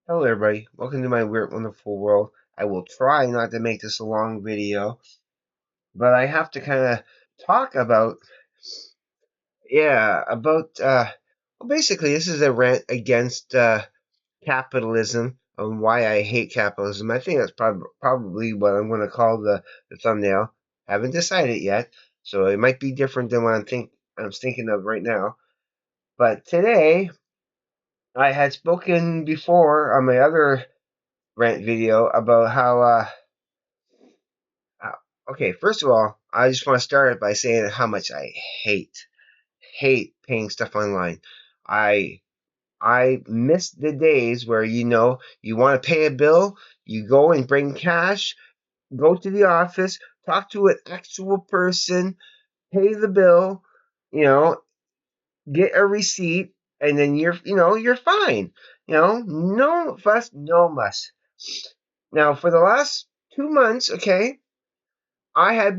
Hello everybody, welcome to my weird wonderful world. I will try not to make this a long video, but I have to kind of talk about, well, basically this is a rant against capitalism and why I hate capitalism. I think that's probably what I'm going to call the thumbnail. Haven't decided yet, so it might be different than what I'm thinking of right now. But today, I had spoken before on my other rant video about how Uh, okay, first of all, I just want to start by saying how much I hate paying stuff online. I I miss the days where you want to pay a bill, you go and bring cash, go to the office, talk to an actual person, pay the bill, you know, get a receipt, and then you're fine. No fuss, no muss. Now, for the last 2 months, okay, I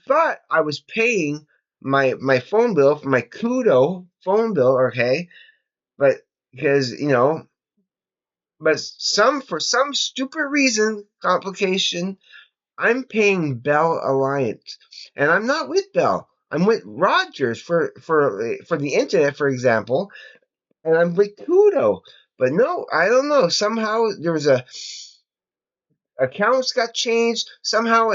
thought I was paying my phone bill for my Kudo phone bill, okay, but because but for some stupid reason, complication, I'm paying Bell Alliance, and I'm not with Bell. I'm with Rogers for the internet, for example, and I'm with Kudo. But no, I don't know. Somehow there was a accounts got changed somehow,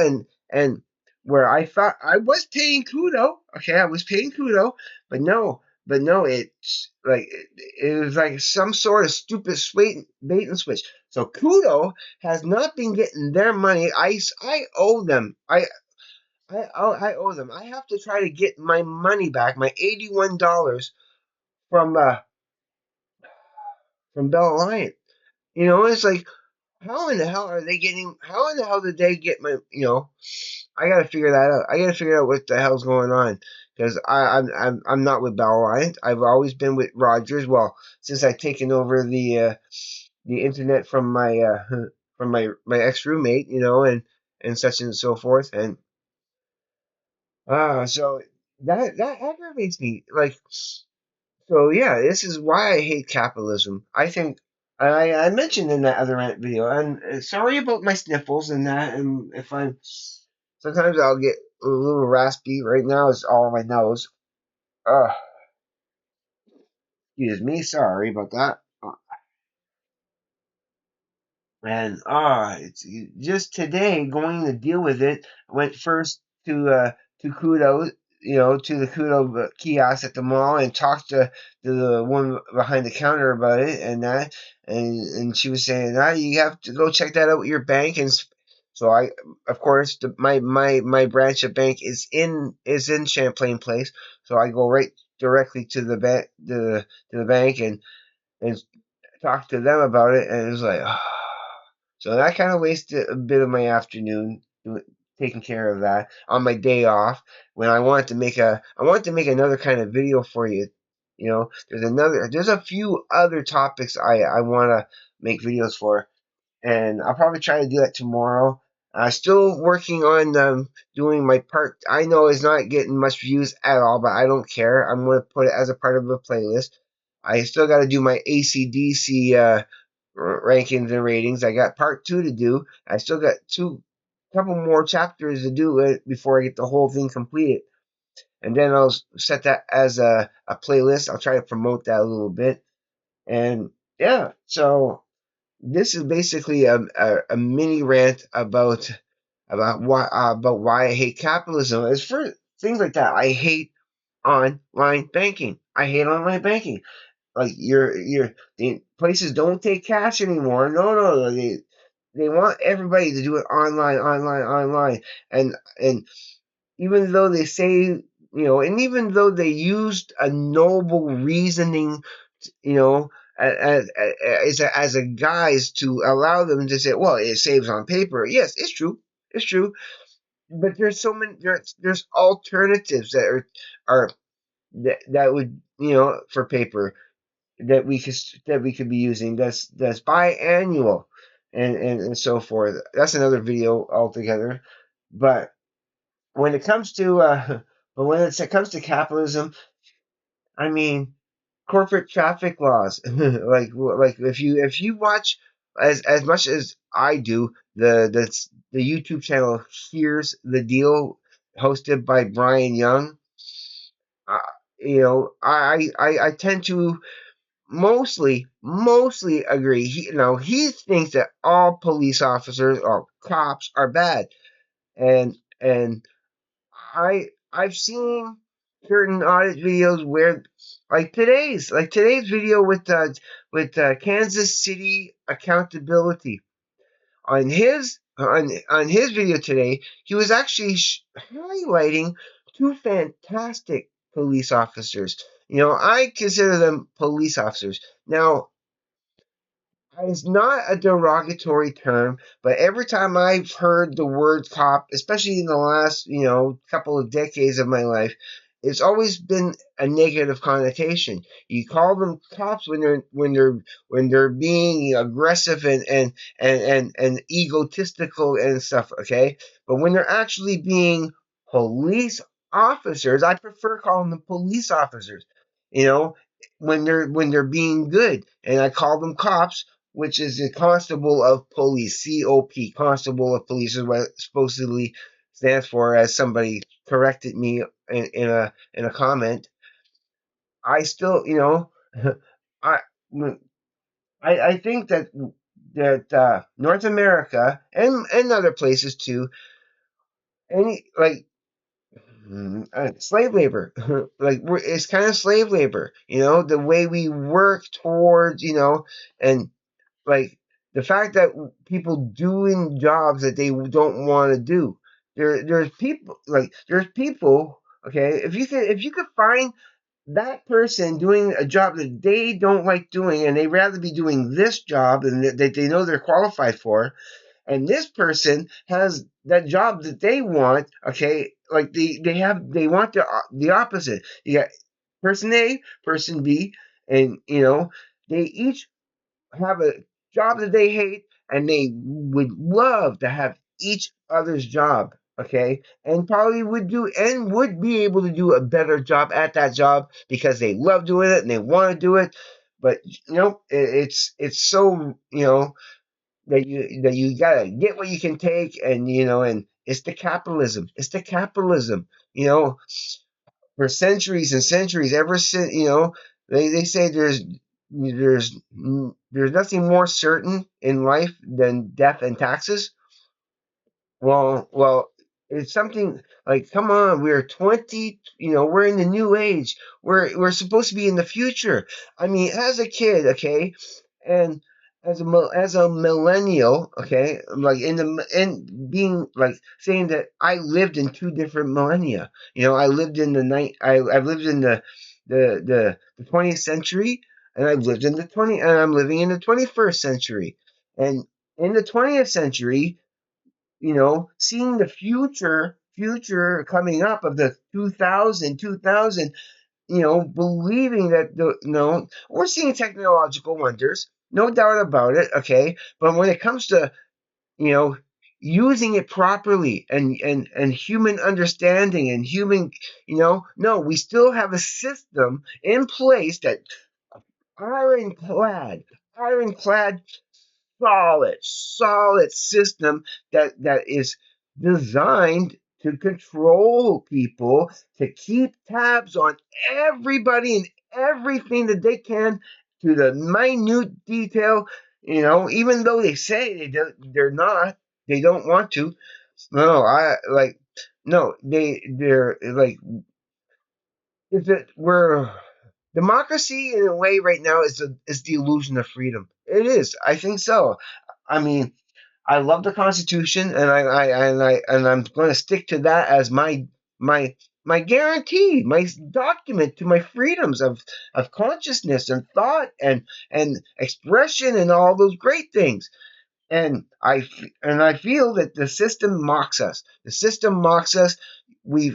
and where I thought I was paying Kudo, okay, I was paying Kudo, but no, it's like it was like some sort of stupid bait and switch. So Kudo has not been getting their money. I owe them. I owe them. I have to try to get my money back, my $81 from uh from Bell Alliance. It's like how in the hell are they getting? How in the hell did they get my? I gotta figure that out. I gotta figure out what the hell's going on because I'm not with Bell Alliance. I've always been with Rogers. Well, since I've taken over the internet from my from my ex roommate, and such and so forth, and so that aggravates me. Like, so yeah, this is why I hate capitalism. I think I mentioned in that other rant video, and sorry about my sniffles and that, and if I'm sometimes I'll get a little raspy. Right now it's all on my nose. Uh, Excuse me, sorry about that. And it's just today going to deal with it. I went first to Kudo, to the Kudo kiosk at the mall and talked to the one behind the counter about it and that, and she was saying, you have to go check that out with your bank. And so I, of course, my branch of bank is in Champlain Place, so I go right directly to the bank to the bank and talk to them about it, and it was like. So that kind of wasted a bit of my afternoon taking care of that on my day off when I wanted to make another kind of video for you. There's a few other topics I want to make videos for, and I'll probably try to do that tomorrow. Still working on doing my part. I know it's not getting much views at all, but I don't care. I'm going to put it as a part of the playlist. I still got to do my ACDC rankings and ratings. I got part two to do. I still got couple more chapters to do it before I get the whole thing completed. And then I'll set that as a playlist. I'll try to promote that a little bit. And yeah, so this is basically a mini rant about why I hate capitalism. As for things like that, I hate online banking. I hate online banking. Like the places don't take cash anymore. No, they want everybody to do it online, and even though they say and even though they used a noble reasoning, you know, as a guise to allow them to say, well, it saves on paper. Yes, it's true, but there's so many there's alternatives are that would for paper that we could be using that's biannual and so forth. That's another video altogether. But when it comes to but when it comes to capitalism, I mean, corporate traffic laws. Like if you watch as much as I do the YouTube channel Here's the Deal, hosted by Brian Young. uh, I tend to mostly agree. He thinks that all police officers or cops are bad, and I've seen certain audit videos where, like today's video with Kansas City accountability. On his video today, he was actually highlighting two fantastic police officers. I consider them police officers. Now, it's not a derogatory term, but every time I've heard the word cop, especially in the last, couple of decades of my life, it's always been a negative connotation. You call them cops when they're being aggressive and egotistical and stuff, okay? But when they're actually being police officers, I prefer calling them police officers. You know, when they're being good, and I call them cops, which is the constable of police, COP, constable of police is what it supposedly stands for, as somebody corrected me in a comment. I still, I I think that North America and other places too, any like slave labor, it's kind of slave labor. The way we work towards, and like the fact that people doing jobs that they don't want to do. There's people. Okay, if you could find that person doing a job that they don't like doing, and they rather be doing this job and that they know they're qualified for, and this person has that job that they want. Okay, like they want the opposite. You got person A, person B, and they each have a job that they hate, and they would love to have each other's job, okay? And probably would be able to do a better job at that job because they love doing it and they want to do it. But it's so, that you gotta get what you can take, and it's the capitalism. It's the capitalism. For centuries and centuries, ever since, they say there's nothing more certain in life than death and taxes. Well, it's something like, come on, we're 20, we're in the new age. We're supposed to be in the future. I mean, as a kid, okay, and as a millennial, okay, like in being like saying that I lived in two different millennia. I lived in the night. I've lived in the 20th century, and I'm living in the 21st century. And in the 20th century, seeing the future coming up of the 2000, believing that we're seeing technological wonders, no doubt about it, okay? But when it comes to, you know, using it properly, and human understanding and human, no, we still have a system in place that ironclad, ironclad solid system that is designed to control people, to keep tabs on everybody and everything that they can, to the minute detail. Even though they say they're not, they don't want to. No, I like no, they're like, if it were democracy in a way right now is the illusion of freedom. It is. I think so. I mean, I love the Constitution, and I'm going to stick to that as my my guarantee, my document to my freedoms of consciousness and thought and expression and all those great things. And I feel that the system mocks us. The system mocks us.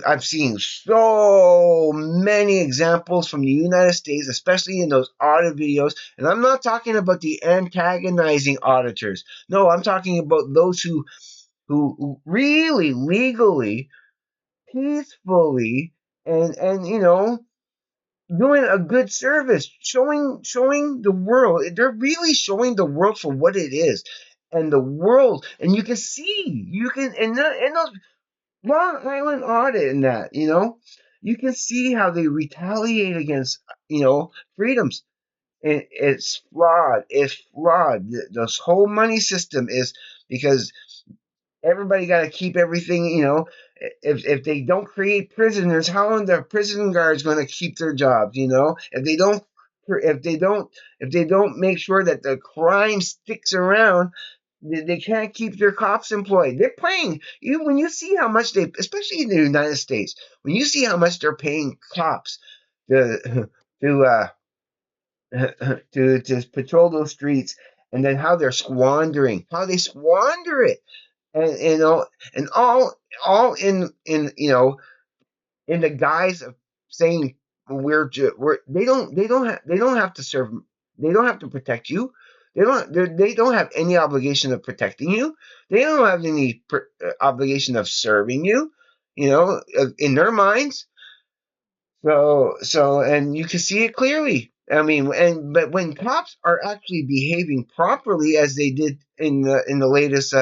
I've seen so many examples from the United States, especially in those audit videos. And I'm not talking about the antagonizing auditors. No, I'm talking about those who really legally, peacefully, and doing a good service, showing the world. They're really showing the world for what it is, and the world, and you can see, you can, and those Long Island audit and that, you can see how they retaliate against, freedoms. And it's flawed. It's flawed. This whole money system is because everybody got to keep everything. If they don't create prisoners, how are the prison guards going to keep their jobs? If they don't make sure that the crime sticks around, they can't keep their cops employed. They're paying you when you see how much they, especially in the United States, when you see how much they're paying cops to to to patrol those streets, and then how they squander it, and and all in the guise of saying we're they don't have to serve, they don't have to protect you, they don't have any obligation of protecting you, they don't have any obligation of serving you, in their minds. And you can see it clearly. I mean, but when cops are actually behaving properly, as they did in the latest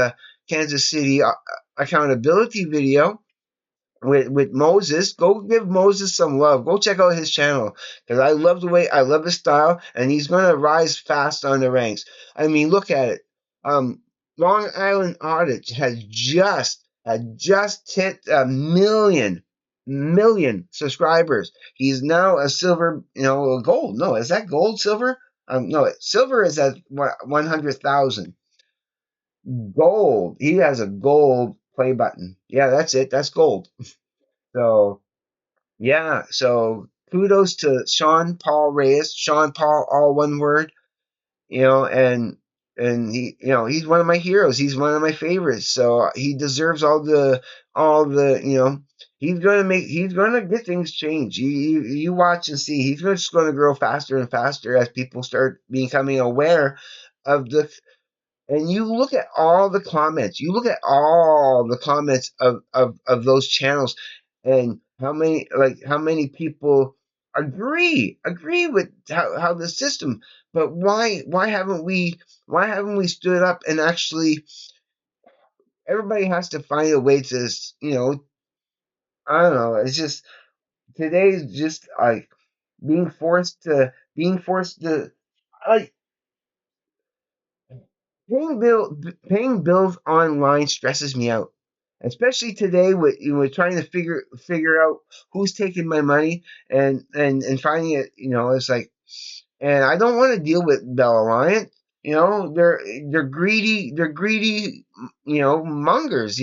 Kansas City accountability video, with Moses. Go give Moses some love. Go check out his channel, because I love his style, and he's gonna rise fast on the ranks. I mean, look at it. Um, Long Island Audit had just hit a million subscribers. He's now a silver, a gold. No, is that gold, silver? No, silver is at 100,000. Gold. He has a gold play button. Yeah, that's it. That's gold. So yeah, so kudos to Sean Paul Reyes, Sean Paul, all one word, and he's one of my heroes. He's one of my favorites. So he deserves all the he's gonna get things changed. You watch and see. He's just gonna grow faster and faster as people start becoming aware of the and you look at all the comments. You look at all the comments of those channels, and how many people agree with how the system. But why haven't we stood up and actually? Everybody has to find a way to, I don't know. It's just today's just like being forced to like paying bills online stresses me out, especially today with trying to figure out who's taking my money, and finding it. It's like, and I don't want to deal with Bell Alliance. They're greedy. They're greedy. Mongers.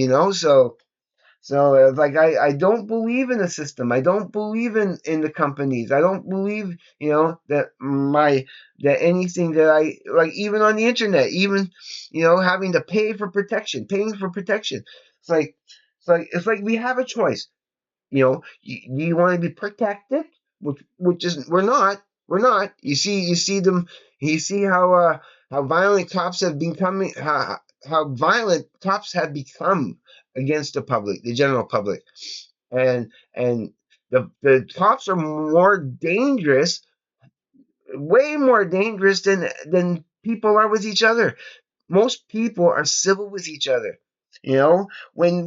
So like I don't believe in the system. I don't believe in the companies. I don't believe that anything that I like, even on the internet, even having to paying for protection. It's like we have a choice. Do you want to be protected? Which is we're not. You see them. You see how violent cops have become. How violent cops have become against the general public, and the cops are more dangerous, way more dangerous than people are with each other. Most people are civil with each other. When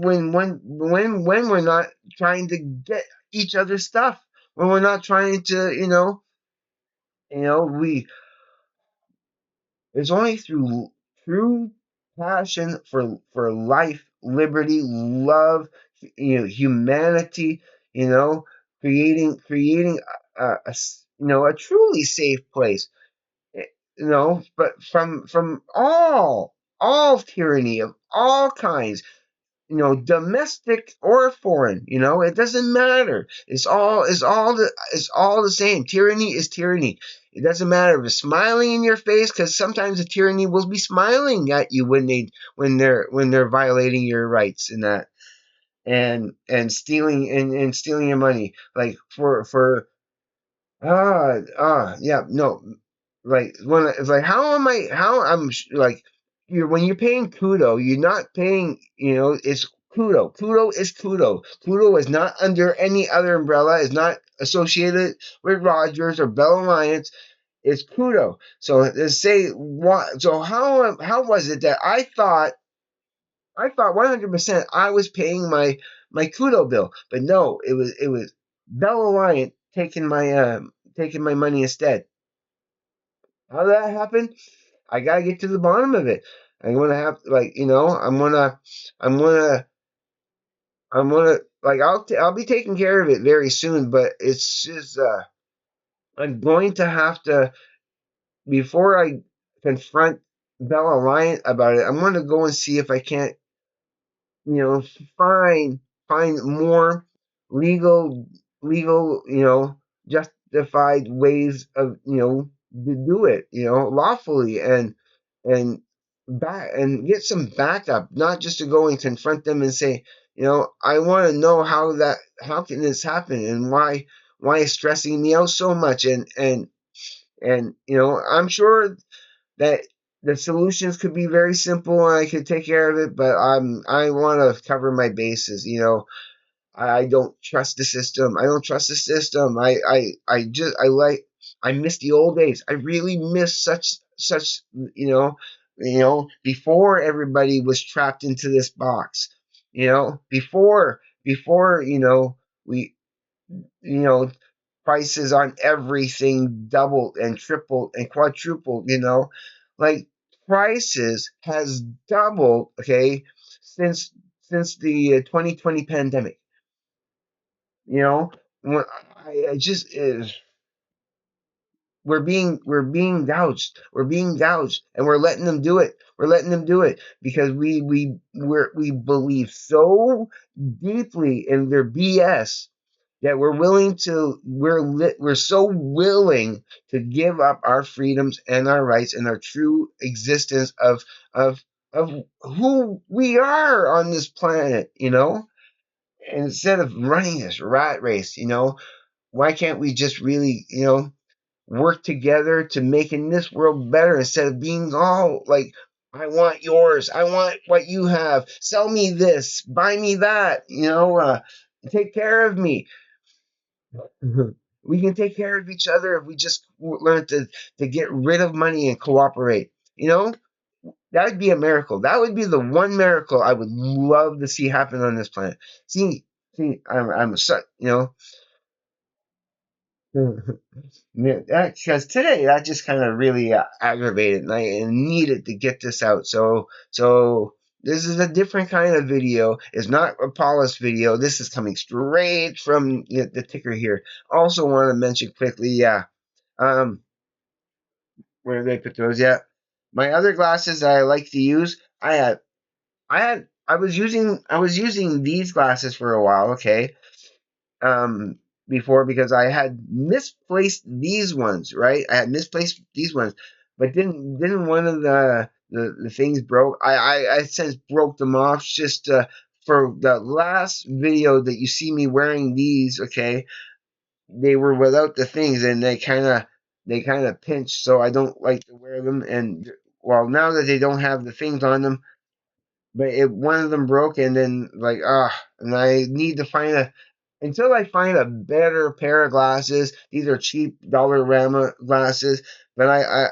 we're not trying to get each other stuff, when we're not trying to, we it's only through true passion for life, liberty, love, humanity, you know, creating a truly safe place, eh, but from all tyranny of all kinds, domestic or foreign, it doesn't matter. It's all the same. Tyranny is tyranny. It doesn't matter if it's smiling in your face, because sometimes the tyranny will be smiling at you when they're violating your rights, and that, and stealing your money, like for yeah, no, like when it's like, how I'm like, when you're paying kudo, you're not paying, it's Pluto. Pluto is Pluto. Pluto is not under any other umbrella, is not associated with Rogers or Bell Alliance. It's Pluto. So let's say what? So how was it that I thought 100% I was paying my Pluto bill, but no, it was Bell Alliance taking my money instead. How did that happen? I gotta get to the bottom of it. I'm gonna have like I'm gonna like I'll be taking care of it very soon, but it's just I'm going to have to before I confront Bella Alliance about it. I'm gonna go and see if I can't you know find find more legal legal justified ways of to do it lawfully and back and get some backup, not just to go and confront them and say, I want to know how can this happen and why it's stressing me out so much and I'm sure that the solutions could be very simple and I could take care of it, but I want to cover my bases. I don't trust the system. I don't trust the system. I miss the old days. I really miss such before everybody was trapped into this box. Before we you know prices on everything doubled and tripled and quadrupled. Like prices has doubled. Okay, since the 2020 pandemic. You know, when I just we're being gouged. We're being gouged, and we're letting them do it. We're letting them do it because we believe so deeply in their BS that we're so willing to give up our freedoms and our rights and our true existence of of who we are on this planet. Instead of running this rat race. Why can't we just really, work together to making this world better instead of being all like, I want yours, I want what you have, sell me this, buy me that, take care of me. We can take care of each other if we just learn to get rid of money and cooperate. That would be a miracle. That would be the one miracle I would love to see happen on this planet. See, I'm such, yeah, because today that just kind of really aggravated, and I needed to get this out. So this is a different kind of video. It's not a polished video. This is coming straight from the ticker here. Also, want to mention quickly, yeah. Um, where did I put those? Yeah, my other glasses that I like to use. I was using these glasses for a while. Okay, um before because I had misplaced these ones, right? I had misplaced these ones, but didn't one of the things broke. I since broke them off just for the last video that you see me wearing these, okay? They were without the things and they kind of pinch, so I don't like to wear them. And well, now that they don't have the things on them, but one of them broke, and then and I need to find a until I find a better pair of glasses. These are cheap Dollarama glasses, but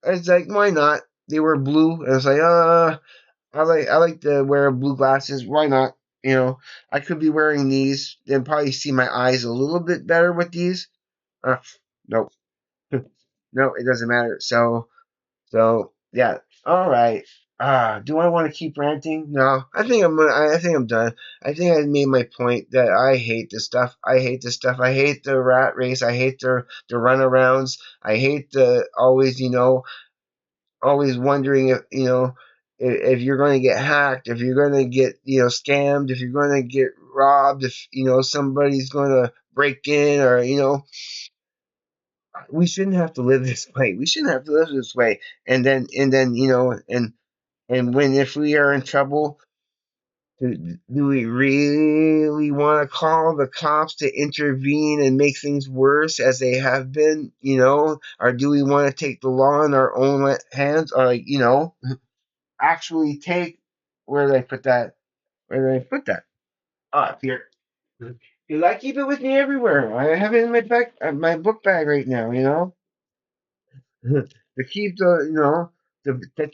it's like, why not? They were blue, and it's like I like to wear blue glasses. Why not? I could be wearing these and probably see my eyes a little bit better with these. Uh, no, no, it doesn't matter. So yeah, all right. Do I want to keep ranting? No, I think I'm done. I think I made my point that I hate this stuff. I hate this stuff. I hate the rat race. I hate the runarounds. I hate the always wondering if you're going to get hacked, if you're going to get scammed, if you're going to get robbed, if somebody's going to break in, or we shouldn't have to live this way. We shouldn't have to live this way. And then and when if we are in trouble, do we really want to call the cops to intervene and make things worse as they have been? Or do we want to take the law in our own hands? Or actually take, where did I put that? Where did I put that? Ah, up here. Because I keep it with me everywhere. I have it in my book bag right now. To keep to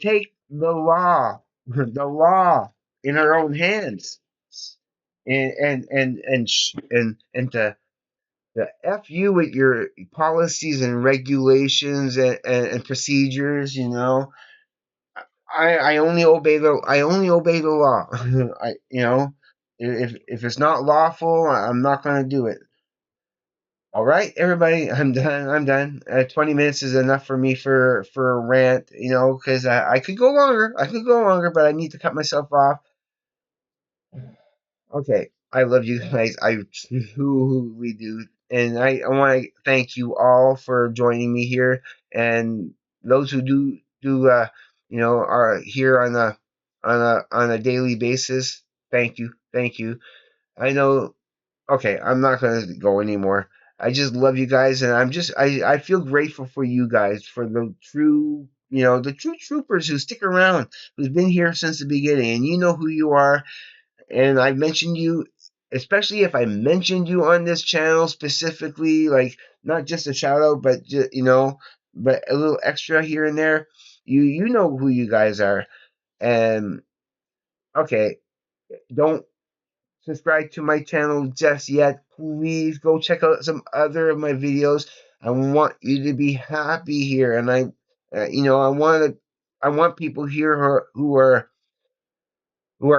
take the law, the law in our own hands, and to f you with your policies and regulations and procedures. I only obey the law. If it's not lawful, I'm not going to do it. All right, everybody, I'm done. I'm done. 20 minutes is enough for me for a rant. Because I could go longer. I could go longer, but I need to cut myself off. Okay, I love you guys. I truly do, and I want to thank you all for joining me here, and those who are here on a daily basis. Thank you. I know. Okay, I'm not gonna go anymore. I just love you guys, and I feel grateful for you guys, for the true troopers who stick around, who's been here since the beginning, and you know who you are. And I mentioned you, especially if I mentioned you on this channel specifically, like not just a shout out, but but a little extra here and there. You know who you guys are, and okay, don't subscribe to my channel just yet. Please go check out some other of my videos. I want you to be happy here, and I want people here who are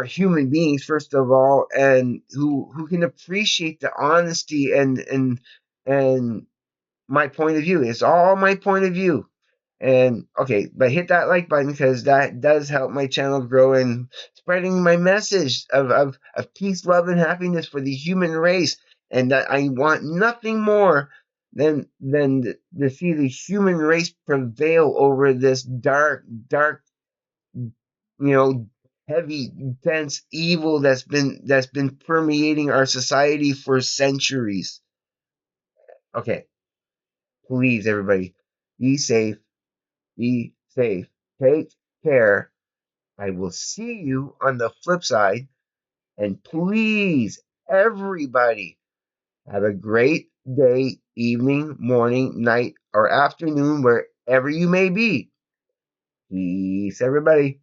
human beings first of all, and who can appreciate the honesty and my point of view. It's all my point of view. And okay, but hit that like button because that does help my channel grow and spreading my message of peace, love, and happiness for the human race. And that I want nothing more than to see the human race prevail over this dark, dark, you know, heavy, dense evil that's been permeating our society for centuries. Okay, please, everybody, be safe. Be safe. Take care. I will see you on the flip side. And please, everybody, have a great day, evening, morning, night, or afternoon, wherever you may be. Peace, everybody.